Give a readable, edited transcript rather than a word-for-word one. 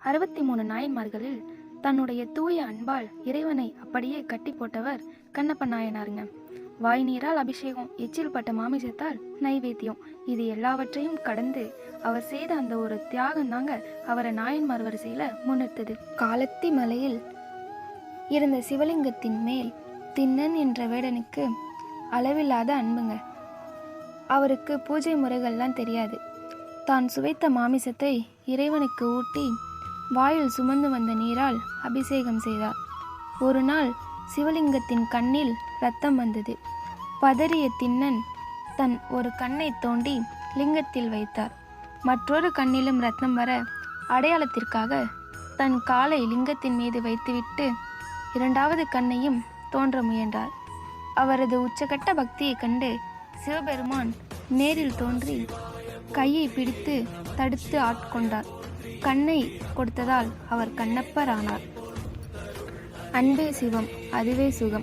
63 நாயன்மார்களில் தன்னுடைய தூய அன்பால் இறைவனை அப்படியே கட்டி போட்டவர் கண்ணப்ப நாயனாருங்க. வாய் நீரால் அபிஷேகம், எச்சில் பட்ட மாமிசத்தால் நைவேத்தியம், இது எல்லாவற்றையும் கடந்து அவர் செய்த அந்த ஒரு தியாகம் தாங்க அவரை நாயன்மார் வரிசையில முன்னிறுத்தது. காலத்தி மலையில் இருந்த சிவலிங்கத்தின் மேல் திண்ணன் என்ற வேடனுக்கு அளவில்லாத அன்புங்க. அவருக்கு பூஜை முறைகள்லாம் தெரியாது. தான் சுவைத்த மாமிசத்தை இறைவனுக்கு ஊட்டி வாயில் சுமந்து வந்த நீரால் அபிஷேகம் செய்தார். ஒரு நாள் சிவலிங்கத்தின் கண்ணில் இரத்தம் வந்தது. பதறிய திண்ணன் தன் ஒரு கண்ணை தோண்டி லிங்கத்தில் வைத்தார். மற்றொரு கண்ணிலும் இரத்தம் வர அடையாளத்திற்காக தன் காலை லிங்கத்தின் மீது வைத்துவிட்டு இரண்டாவது கண்ணையும் தோன்ற முயன்றார். அவரது உச்சகட்ட பக்தியை கண்டு சிவபெருமான் நேரில் தோன்றி கையை பிடித்து தடுத்து ஆட்கொண்டார். கண்ணை கொடுத்ததால் அவர் கண்ணப்பர் ஆனார். அன்பே சிவம், அதுவே சுகம்.